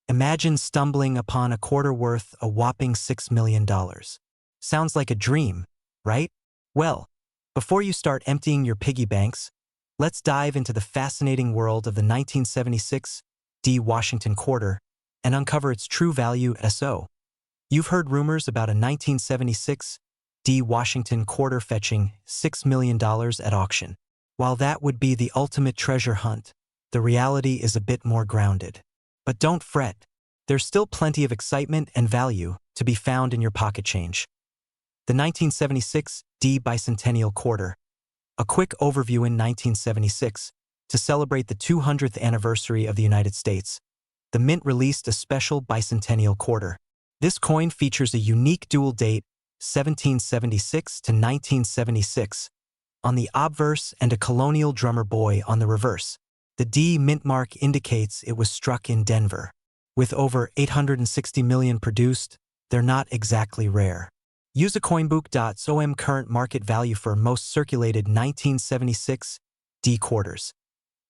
Imagine stumbling upon a quarter worth a whopping $6 million. Sounds like a dream, right? Well, before you start emptying your piggy banks, let's dive into the fascinating world of the 1976 D Washington quarter and uncover its true value. You've heard rumors about a 1976 D Washington quarter fetching $6 million at auction. While that would be the ultimate treasure hunt, the reality is a bit more grounded. But don't fret, there's still plenty of excitement and value to be found in your pocket change. The 1976 D Bicentennial Quarter. A quick overview. In 1976, to celebrate the 200th anniversary of the United States, the Mint released a special bicentennial quarter. This coin features a unique dual date, 1776 to 1976, on the obverse and a colonial drummer boy on the reverse. The D mint mark indicates it was struck in Denver. With over 860 million produced, they're not exactly rare. Use a coinbook.com current market value for most circulated 1976 D quarters.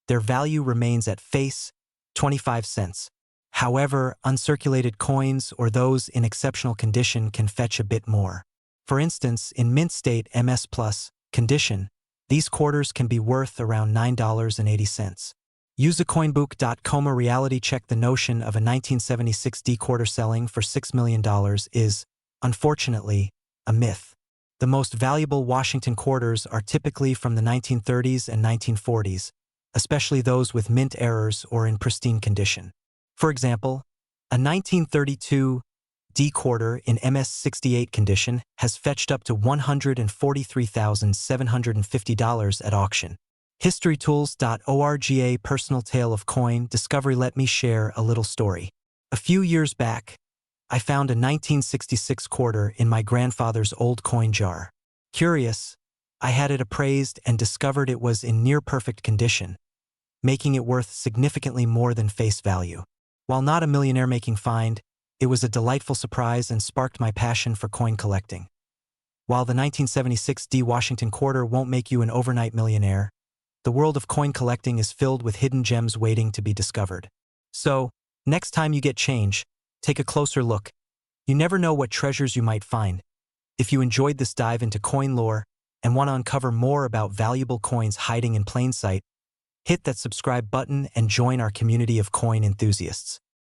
Their value remains at face, 25 cents. However, uncirculated coins or those in exceptional condition can fetch a bit more. For instance, in mint state MS Plus condition, these quarters can be worth around $9.80. Use a coinbook.com reality check. The notion of a 1976 D quarter selling for $6 million is, unfortunately, a myth. The most valuable Washington quarters are typically from the 1930s and 1940s, especially those with mint errors or in pristine condition. For example, a 1932 D quarter in MS-68 condition has fetched up to $143,750 at auction. HistoryTools.org. A personal tale of coin discovery. Let me share a little story. A few years back, I found a 1966 quarter in my grandfather's old coin jar. Curious, I had it appraised and discovered it was in near-perfect condition, making it worth significantly more than face value. While not a millionaire-making find, it was a delightful surprise and sparked my passion for coin collecting. While the 1976 D Washington quarter won't make you an overnight millionaire, the world of coin collecting is filled with hidden gems waiting to be discovered. So, next time you get change, take a closer look. You never know what treasures you might find. If you enjoyed this dive into coin lore and want to uncover more about valuable coins hiding in plain sight, hit that subscribe button and join our community of coin enthusiasts.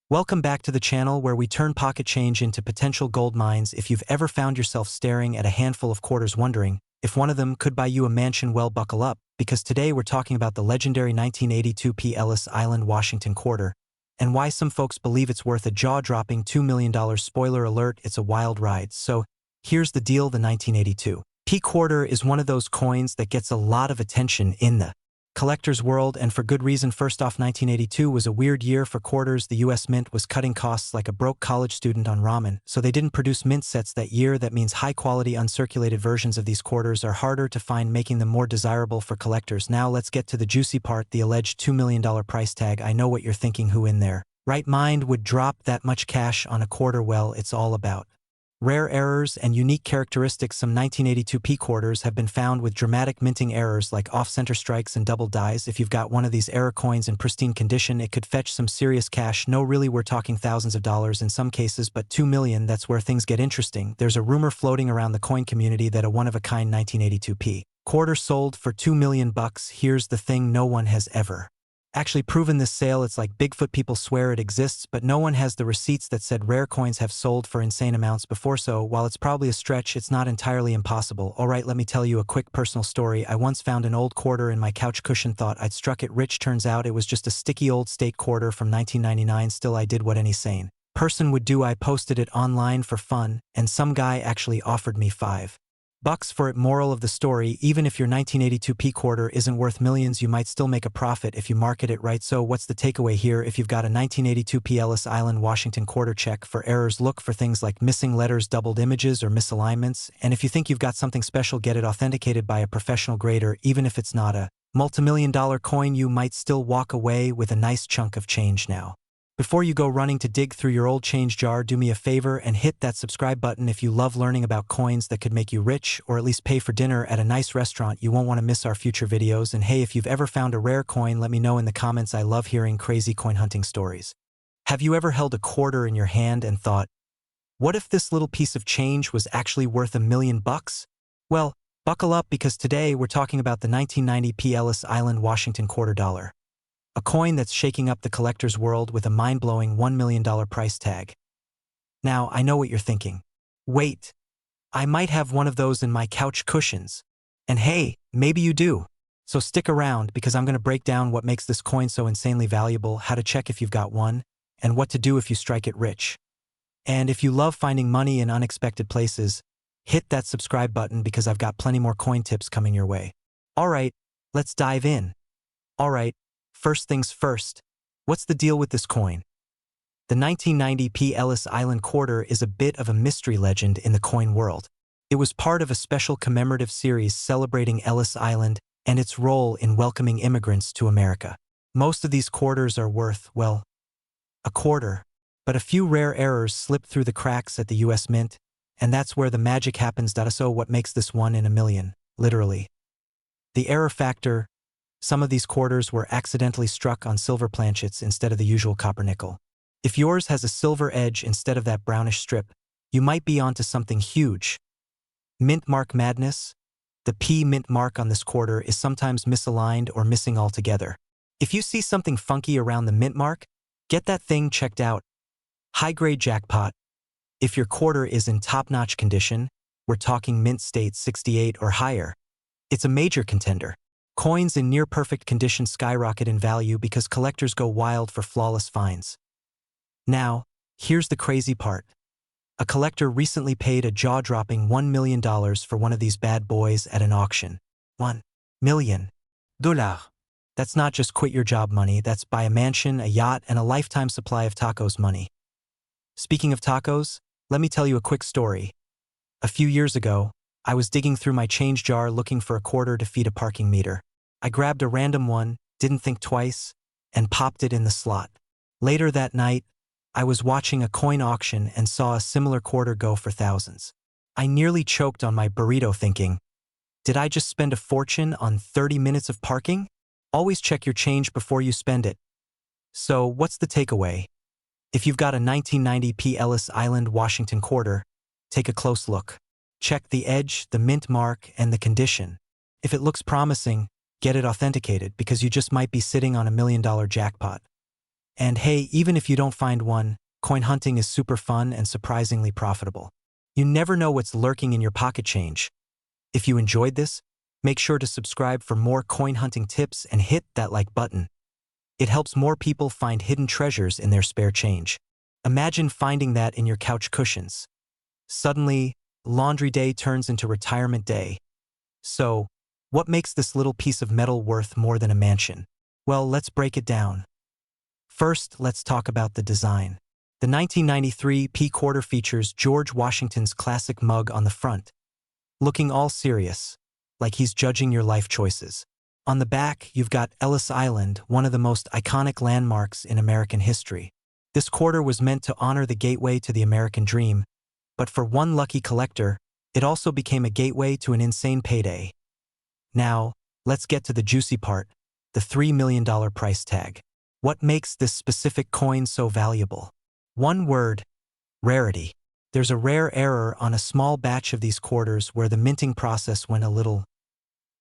Welcome back to the channel where we turn pocket change into potential gold mines. If you've ever found yourself staring at a handful of quarters wondering if one of them could buy you a mansion, well, buckle up, because today we're talking about the legendary 1982 P. Ellis Island Washington quarter, and why some folks believe it's worth a jaw-dropping $2 million. Spoiler alert, it's a wild ride. So here's the deal. The 1982 P quarter is one of those coins that gets a lot of attention in the collector's world, and for good reason. First off, 1982 was a weird year for quarters. The US Mint was cutting costs like a broke college student on ramen, so they didn't produce mint sets that year. That means high-quality uncirculated versions of these quarters are harder to find, making them more desirable for collectors. Now let's get to the juicy part, the alleged $2 million price tag. I know what you're thinking, who in their right mind would drop that much cash on a quarter? Well, it's all about rare errors and unique characteristics. Some 1982 P quarters have been found with dramatic minting errors like off-center strikes and double dies. If you've got one of these error coins in pristine condition, it could fetch some serious cash. No, really, we're talking thousands of dollars in some cases, but $2 million, that's where things get interesting. There's a rumor floating around the coin community that a one-of-a-kind 1982 P quarter sold for $2 million. Here's the thing, no one has ever actually proven this sale. It's like Bigfoot. People swear it exists, but no one has the receipts that said rare coins have sold for insane amounts before. So while it's probably a stretch, it's not entirely impossible. Alright, let me tell you a quick personal story. I once found an old quarter in my couch cushion, thought I'd struck it rich. Turns out it was just a sticky old state quarter from 1999. Still, I did what any sane person would do. I posted it online for fun, and some guy actually offered me $5 for it. Moral of the story, even if your 1982 P quarter isn't worth millions, you might still make a profit if you market it right. So what's the takeaway here? If you've got a 1982 P Ellis Island Washington quarter, check for errors. Look for things like missing letters, doubled images, or misalignments. And if you think you've got something special, get it authenticated by a professional grader. Even if it's not a multimillion-dollar coin, you might still walk away with a nice chunk of change. Now, before you go running to dig through your old change jar, do me a favor and hit that subscribe button. If you love learning about coins that could make you rich or at least pay for dinner at a nice restaurant, you won't want to miss our future videos. And hey, if you've ever found a rare coin, let me know in the comments. I love hearing crazy coin hunting stories. Have you ever held a quarter in your hand and thought, what if this little piece of change was actually worth $1,000,000? Well, buckle up because today we're talking about the 1990 Ellis Island Washington quarter dollar, a coin that's shaking up the collector's world with a mind-blowing $1,000,000 price tag. Now, I know what you're thinking. Wait, I might have one of those in my couch cushions. And hey, maybe you do. So stick around because I'm going to break down what makes this coin so insanely valuable, how to check if you've got one, and what to do if you strike it rich. And if you love finding money in unexpected places, hit that subscribe button because I've got plenty more coin tips coming your way. All right, let's dive in. All right, first things first, what's the deal with this coin? The 1990 Ellis Island quarter is a bit of a mystery legend in the coin world. It was part of a special commemorative series celebrating Ellis Island and its role in welcoming immigrants to America. Most of these quarters are worth, well, a quarter, but a few rare errors slip through the cracks at the US Mint, and that's where the magic happens. So what makes this one in a million, literally? The error factor: some of these quarters were accidentally struck on silver planchets instead of the usual copper nickel. If yours has a silver edge instead of that brownish strip, you might be onto something huge. Mint mark madness: the P mint mark on this quarter is sometimes misaligned or missing altogether. If you see something funky around the mint mark, get that thing checked out. High-grade jackpot: if your quarter is in top-notch condition, we're talking mint state 68 or higher, it's a major contender. Coins in near-perfect condition skyrocket in value because collectors go wild for flawless finds. Now, here's the crazy part. A collector recently paid a jaw-dropping $1,000,000 for one of these bad boys at an auction. $1,000,000. That's not just quit-your-job money, that's buy a mansion, a yacht, and a lifetime supply of tacos money. Speaking of tacos, let me tell you a quick story. A few years ago, I was digging through my change jar looking for a quarter to feed a parking meter. I grabbed a random one, didn't think twice, and popped it in the slot. Later that night, I was watching a coin auction and saw a similar quarter go for thousands. I nearly choked on my burrito thinking, did I just spend a fortune on 30 minutes of parking? Always check your change before you spend it. So, what's the takeaway? If you've got a 1990 Ellis Island Washington quarter, take a close look. Check the edge, the mint mark, and the condition. If it looks promising, get it authenticated because you just might be sitting on $1,000,000 jackpot. And hey, even if you don't find one, coin hunting is super fun and surprisingly profitable. You never know what's lurking in your pocket change. If you enjoyed this, make sure to subscribe for more coin hunting tips and hit that like button. It helps more people find hidden treasures in their spare change. Imagine finding that in your couch cushions. Suddenly, laundry day turns into retirement day. So, what makes this little piece of metal worth more than a mansion? Well, let's break it down. First, let's talk about the design. The 1993 quarter features George Washington's classic mug on the front, looking all serious, like he's judging your life choices. On the back, you've got Ellis Island, one of the most iconic landmarks in American history. This quarter was meant to honor the gateway to the American dream, but for one lucky collector, it also became a gateway to an insane payday. Now, let's get to the juicy part, the $3,000,000 price tag. What makes this specific coin so valuable? One word: rarity. There's a rare error on a small batch of these quarters where the minting process went a little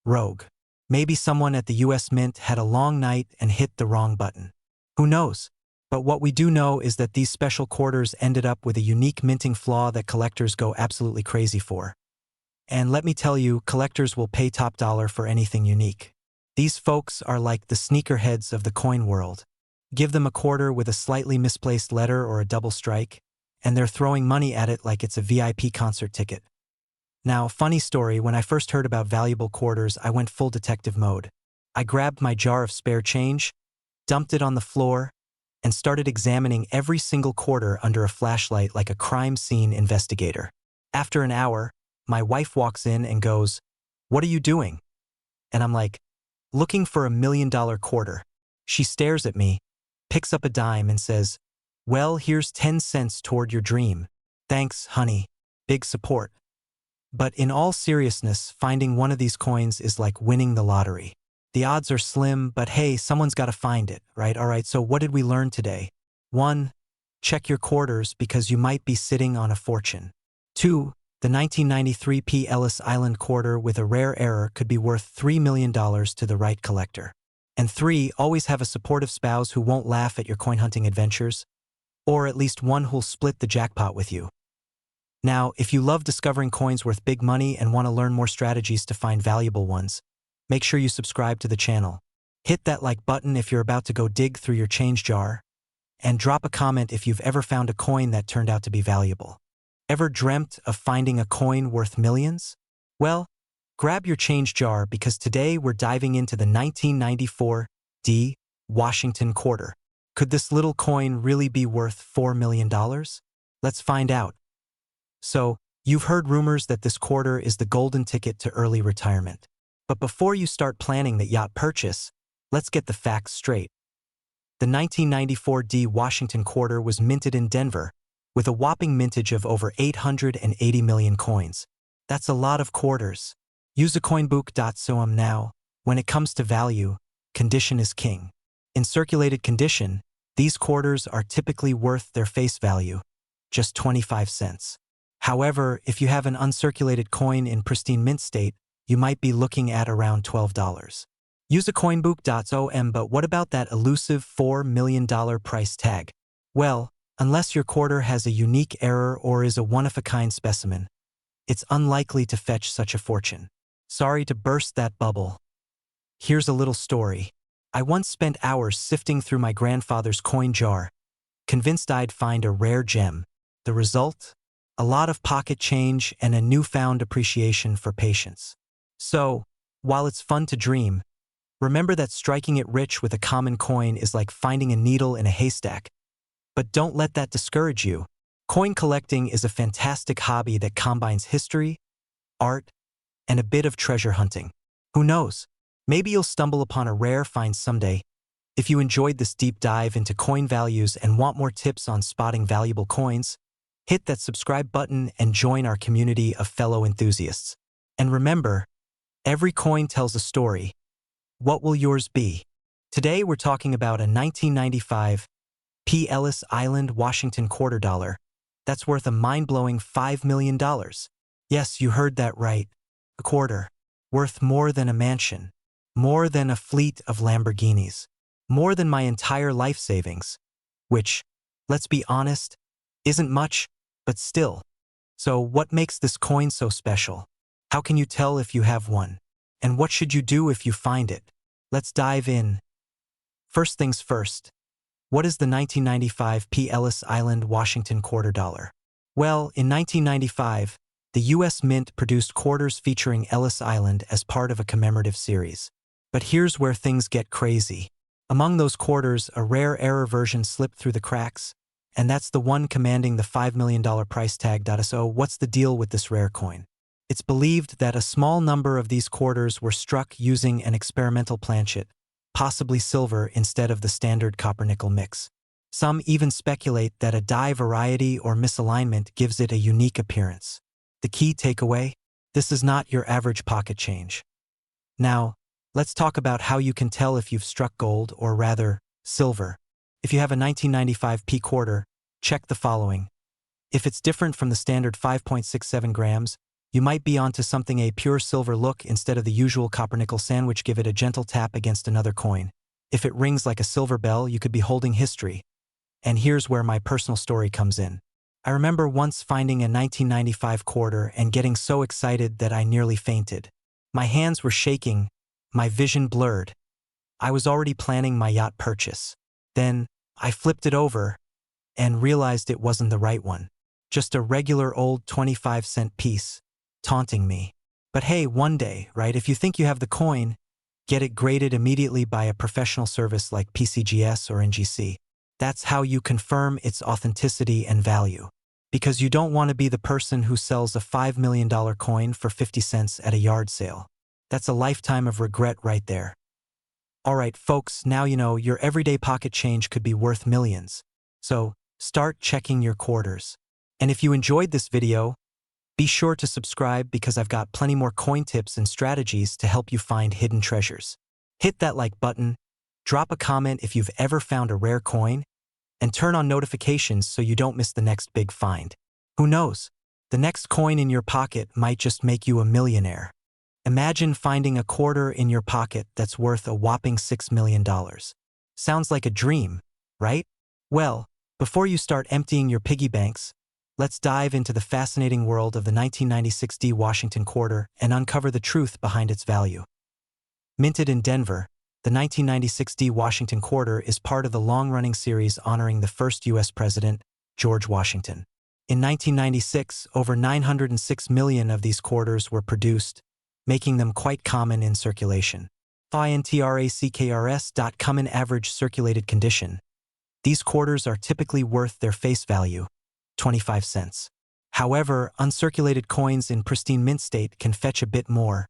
rogue. Maybe someone at the US Mint had a long night and hit the wrong button. Who knows? But what we do know is that these special quarters ended up with a unique minting flaw that collectors go absolutely crazy for. And let me tell you, collectors will pay top dollar for anything unique. These folks are like the sneakerheads of the coin world. Give them a quarter with a slightly misplaced letter or a double strike, and they're throwing money at it like it's a VIP concert ticket. Now, funny story, when I first heard about valuable quarters, I went full detective mode. I grabbed my jar of spare change, dumped it on the floor, and started examining every single quarter under a flashlight like a crime scene investigator. After an hour, my wife walks in and goes, "What are you doing?" And I'm like, "Looking for $1,000,000 quarter." She stares at me, picks up a dime and says, "Well, here's 10 cents toward your dream. Thanks, honey. Big support." But in all seriousness, finding one of these coins is like winning the lottery. The odds are slim, but hey, someone's got to find it, right? All right, so what did we learn today? 1. Check your quarters because you might be sitting on a fortune. 2. The 1993 P. Ellis Island quarter with a rare error could be worth $3 million to the right collector. And 3. Always have a supportive spouse who won't laugh at your coin hunting adventures, or at least one who'll split the jackpot with you. Now, if you love discovering coins worth big money and want to learn more strategies to find valuable ones, make sure you subscribe to the channel. Hit that like button if you're about to go dig through your change jar, and drop a comment if you've ever found a coin that turned out to be valuable. Ever dreamt of finding a coin worth millions? Well, grab your change jar because today we're diving into the 1994 D. Washington quarter. Could this little coin really be worth $4 million? Let's find out. So, you've heard rumors that this quarter is the golden ticket to early retirement. But before you start planning that yacht purchase, let's get the facts straight. The 1994 D. Washington quarter was minted in Denver, with a whopping mintage of over 880 million coins. That's a lot of quarters. Use a coinbook.com now. When it comes to value, condition is king. In circulated condition, these quarters are typically worth their face value, just 25 cents. However, if you have an uncirculated coin in pristine mint state, you might be looking at around $12. Use a coinbook.com, but what about that elusive $4 million price tag? Well, unless your quarter has a unique error or is a one-of-a-kind specimen, it's unlikely to fetch such a fortune. Sorry to burst that bubble. Here's a little story. I once spent hours sifting through my grandfather's coin jar, convinced I'd find a rare gem. The result? A lot of pocket change and a newfound appreciation for patience. So, while it's fun to dream, remember that striking it rich with a common coin is like finding a needle in a haystack. But don't let that discourage you. Coin collecting is a fantastic hobby that combines history, art, and a bit of treasure hunting. Who knows? Maybe you'll stumble upon a rare find someday. If you enjoyed this deep dive into coin values and want more tips on spotting valuable coins, hit that subscribe button and join our community of fellow enthusiasts. And remember, every coin tells a story. What will yours be? Today we're talking about a 1995 P. Ellis Island Washington quarter dollar that's worth a mind-blowing $5 million. Yes, you heard that right. A quarter. Worth more than a mansion. More than a fleet of Lamborghinis. More than my entire life savings. Which, let's be honest, isn't much, but still. So what makes this coin so special? How can you tell if you have one? And what should you do if you find it? Let's dive in. First things first. What is the 1995 P. Ellis Island Washington quarter dollar? Well, in 1995, the U.S. Mint produced quarters featuring Ellis Island as part of a commemorative series. But here's where things get crazy. Among those quarters, a rare error version slipped through the cracks, and that's the one commanding the $5 million price tag. So what's the deal with this rare coin? It's believed that a small number of these quarters were struck using an experimental planchet, possibly silver instead of the standard copper-nickel mix. Some even speculate that a die variety or misalignment gives it a unique appearance. The key takeaway? This is not your average pocket change. Now, let's talk about how you can tell if you've struck gold, or rather, silver. If you have a 1995 P quarter, check the following. If it's different from the standard 5.67 grams, you might be onto something. A pure silver look instead of the usual copper-nickel sandwich. Give it a gentle tap against another coin. If it rings like a silver bell, you could be holding history. And here's where my personal story comes in. I remember once finding a 1995 quarter and getting so excited that I nearly fainted. My hands were shaking, my vision blurred. I was already planning my yacht purchase. Then, I flipped it over and realized it wasn't the right one. Just a regular old 25-cent piece, taunting me. But hey, one day, right, if you think you have the coin, get it graded immediately by a professional service like PCGS or NGC. That's how you confirm its authenticity and value. Because you don't want to be the person who sells a $5 million coin for 50 cents at a yard sale. That's a lifetime of regret right there. Alright folks, now you know your everyday pocket change could be worth millions. So, start checking your quarters. And if you enjoyed this video, be sure to subscribe because I've got plenty more coin tips and strategies to help you find hidden treasures. Hit that like button, drop a comment if you've ever found a rare coin, and turn on notifications so you don't miss the next big find. Who knows? The next coin in your pocket might just make you a millionaire. Imagine finding a quarter in your pocket that's worth a whopping $6 million. Sounds like a dream, right? Well, before you start emptying your piggy banks, let's dive into the fascinating world of the 1996 D Washington quarter and uncover the truth behind its value. Minted in Denver, the 1996 D Washington quarter is part of the long-running series honoring the first U.S. president, George Washington. In 1996, over 906 million of these quarters were produced, making them quite common in circulation. Rarest.com in average circulated condition. These quarters are typically worth their face value, 25 cents. However, uncirculated coins in pristine mint state can fetch a bit more,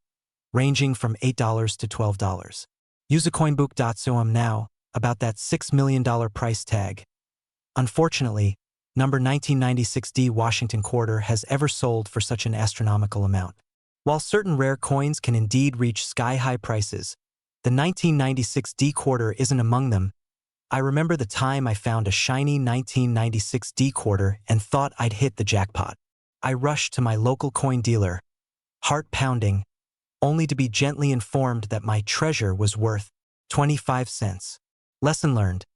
ranging from $8 to $12. Use coinbook.com now about that $6 million price tag. Unfortunately, number 1996 D Washington quarter has ever sold for such an astronomical amount. While certain rare coins can indeed reach sky-high prices, the 1996 D quarter isn't among them. I remember the time I found a shiny 1996 D quarter and thought I'd hit the jackpot. I rushed to my local coin dealer, heart pounding, only to be gently informed that my treasure was worth 25 cents. Lesson learned: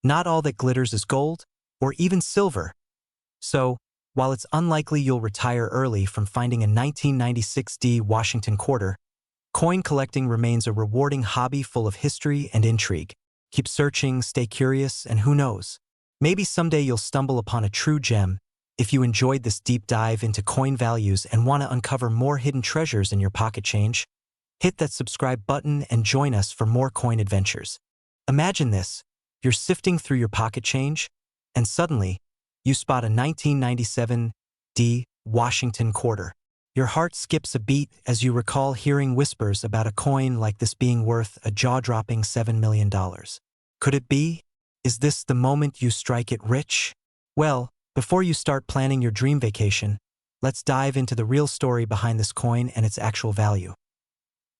not all that glitters is gold, or even silver. So, while it's unlikely you'll retire early from finding a 1996 D Washington quarter, coin collecting remains a rewarding hobby full of history and intrigue. Keep searching, stay curious, and who knows? Maybe someday you'll stumble upon a true gem. If you enjoyed this deep dive into coin values and want to uncover more hidden treasures in your pocket change, hit that subscribe button and join us for more coin adventures. Imagine this: you're sifting through your pocket change, and suddenly, you spot a 1997 D Washington quarter. Your heart skips a beat as you recall hearing whispers about a coin like this being worth a jaw-dropping $7 million. Could it be? Is this the moment you strike it rich? Well, before you start planning your dream vacation, let's dive into the real story behind this coin and its actual value.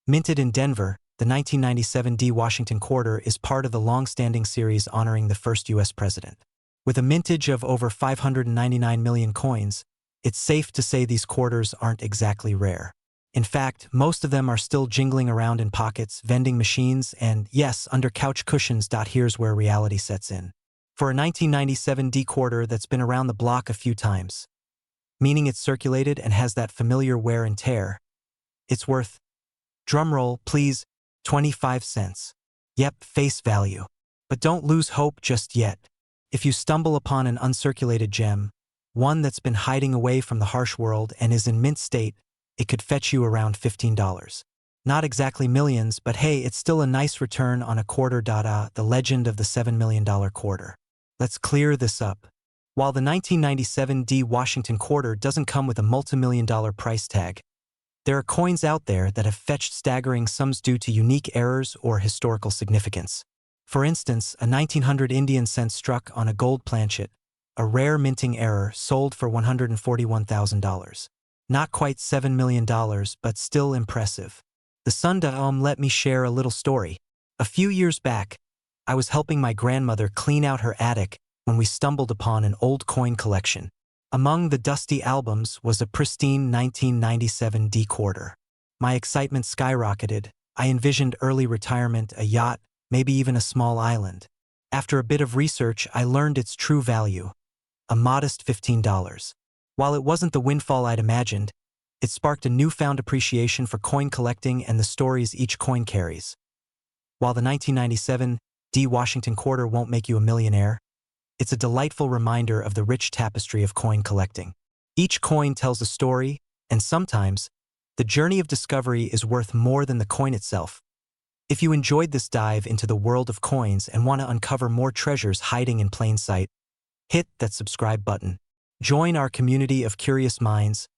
Minted in Denver, the 1997 D Washington quarter is part of the long-standing series honoring the first U.S. president. With a mintage of over 599 million coins, it's safe to say these quarters aren't exactly rare. In fact, most of them are still jingling around in pockets, vending machines, and, yes, under couch cushions. Here's where reality sets in. For a 1997 D quarter that's been around the block a few times, meaning it's circulated and has that familiar wear and tear, it's worth, drumroll please, 25 cents. Yep, face value. But don't lose hope just yet. If you stumble upon an uncirculated gem, one that's been hiding away from the harsh world and is in mint state, it could fetch you around $15. Not exactly millions, but hey, it's still a nice return on a quarter. The legend of the $7 million quarter. Let's clear this up. While the 1997 D Washington quarter doesn't come with a multi-million-dollar price tag, there are coins out there that have fetched staggering sums due to unique errors or historical significance. For instance, a 1900 Indian cent struck on a gold planchet, a rare minting error, sold for $141,000. Not quite $7 million, but still impressive. The Sun. Let me share a little story. A few years back, I was helping my grandmother clean out her attic when we stumbled upon an old coin collection. Among the dusty albums was a pristine 1997 D quarter. My excitement skyrocketed. I envisioned early retirement, a yacht, maybe even a small island. After a bit of research, I learned its true value: a modest $15. While it wasn't the windfall I'd imagined, it sparked a newfound appreciation for coin collecting and the stories each coin carries. While the 1997 D Washington quarter won't make you a millionaire, it's a delightful reminder of the rich tapestry of coin collecting. Each coin tells a story, and sometimes, the journey of discovery is worth more than the coin itself. If you enjoyed this dive into the world of coins and want to uncover more treasures hiding in plain sight, hit that subscribe button. Join our community of curious minds,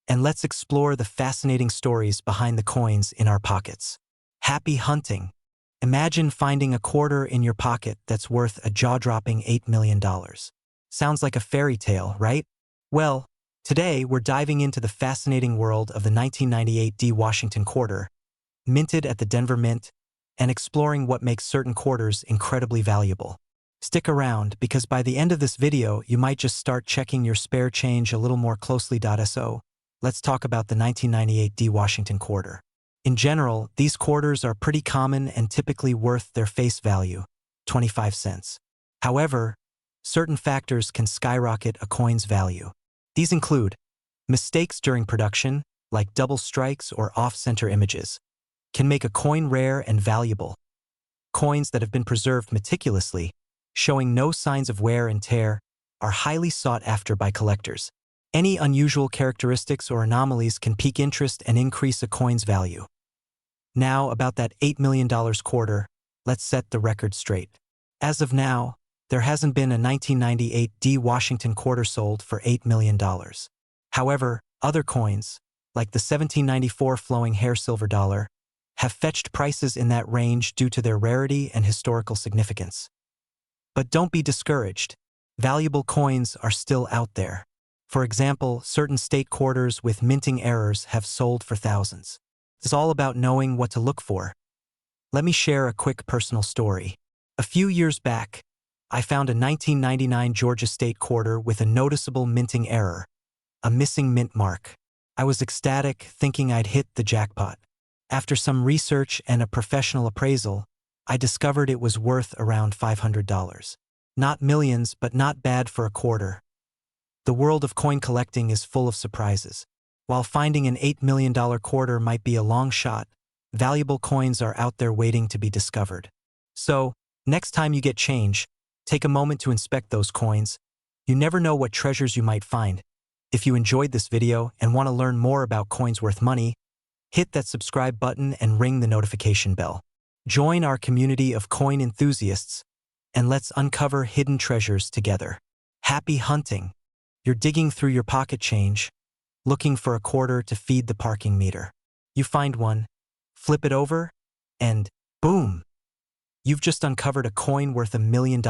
and let's explore the fascinating stories behind the coins in our pockets. Happy hunting! Imagine finding a quarter in your pocket that's worth a jaw-dropping $8 million. Sounds like a fairy tale, right? Well, today we're diving into the fascinating world of the 1998 D Washington quarter, minted at the Denver Mint, and exploring what makes certain quarters incredibly valuable. Stick around because by the end of this video, you might just start checking your spare change a little more closely. So, let's talk about the 1998 D Washington quarter. In general, these quarters are pretty common and typically worth their face value, 25 cents. However, certain factors can skyrocket a coin's value. These include mistakes during production, like double strikes or off-center images, can make a coin rare and valuable. Coins that have been preserved meticulously, showing no signs of wear and tear, are highly sought after by collectors. Any unusual characteristics or anomalies can pique interest and increase a coin's value. Now, about that $8 million quarter, let's set the record straight. As of now, there hasn't been a 1998 D Washington quarter sold for $8 million. However, other coins, like the 1794 flowing hair silver dollar, have fetched prices in that range due to their rarity and historical significance. But don't be discouraged. Valuable coins are still out there. For example, certain state quarters with minting errors have sold for thousands. It's all about knowing what to look for. Let me share a quick personal story. A few years back, I found a 1999 Georgia state quarter with a noticeable minting error, a missing mint mark. I was ecstatic, thinking I'd hit the jackpot. After some research and a professional appraisal, I discovered it was worth around $500. Not millions, but not bad for a quarter. The world of coin collecting is full of surprises. While finding an $8 million quarter might be a long shot, valuable coins are out there waiting to be discovered. So, next time you get change, take a moment to inspect those coins. You never know what treasures you might find. If you enjoyed this video and want to learn more about coins worth money, hit that subscribe button and ring the notification bell. Join our community of coin enthusiasts, and let's uncover hidden treasures together. Happy hunting! You're digging through your pocket change, looking for a quarter to feed the parking meter. You find one, flip it over, and boom! You've just uncovered a coin worth $1 million.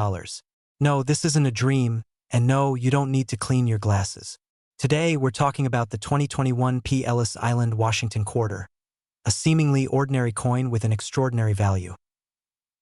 No, this isn't a dream, and no, you don't need to clean your glasses. Today, we're talking about the 2021 P. Ellis Island Washington quarter, a seemingly ordinary coin with an extraordinary value.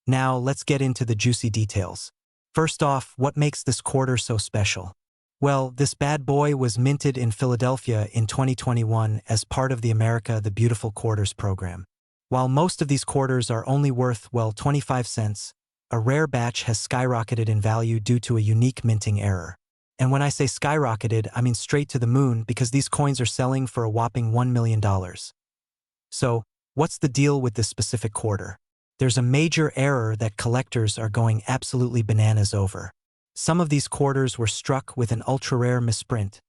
Now, let's get into the juicy details. First off, what makes this quarter so special? Well, this bad boy was minted in Philadelphia in 2021 as part of the America the Beautiful Quarters program. While most of these quarters are only worth, well, 25 cents, a rare batch has skyrocketed in value due to a unique minting error. And when I say skyrocketed, I mean straight to the moon because these coins are selling for a whopping $1 million. So, what's the deal with this specific quarter? There's a major error that collectors are going absolutely bananas over. Some of these quarters were struck with an ultra-rare misprint,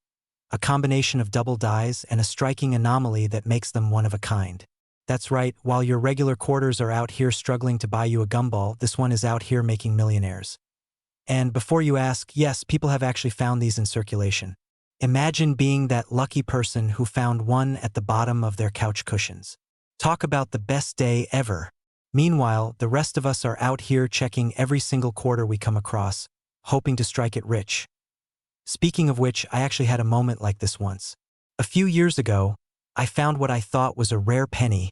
a combination of double dies and a striking anomaly that makes them one of a kind. That's right, while your regular quarters are out here struggling to buy you a gumball, this one is out here making millionaires. And before you ask, yes, people have actually found these in circulation. Imagine being that lucky person who found one at the bottom of their couch cushions. Talk about the best day ever. Meanwhile, the rest of us are out here checking every single quarter we come across, hoping to strike it rich. Speaking of which, I actually had a moment like this once. A few years ago, I found what I thought was a rare penny,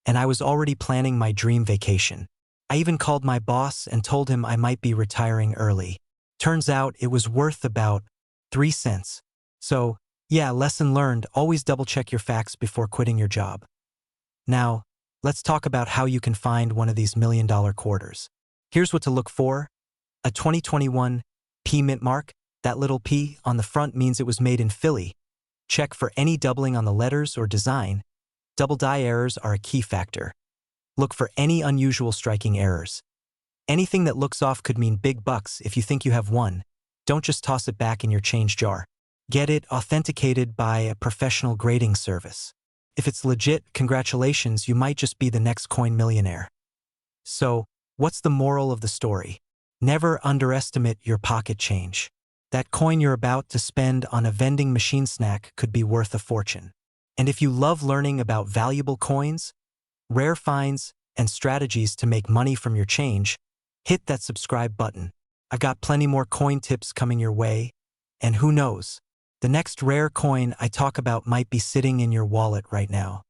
and I was already planning my dream vacation. I even called my boss and told him I might be retiring early. Turns out it was worth about 3 cents. So, yeah, lesson learned, always double-check your facts before quitting your job. Now, let's talk about how you can find one of these $1 million quarters. Here's what to look for. A 2021 P mint mark. That little P on the front means it was made in Philly. Check for any doubling on the letters or design. Double die errors are a key factor. Look for any unusual striking errors. Anything that looks off could mean big bucks if you think you have one. Don't just toss it back in your change jar. Get it authenticated by a professional grading service. If it's legit, congratulations, you might just be the next coin millionaire. So, what's the moral of the story? Never underestimate your pocket change. That coin you're about to spend on a vending machine snack could be worth a fortune. And if you love learning about valuable coins, rare finds, and strategies to make money from your change, hit that subscribe button. I've got plenty more coin tips coming your way, and who knows, the next rare coin I talk about might be sitting in your wallet right now.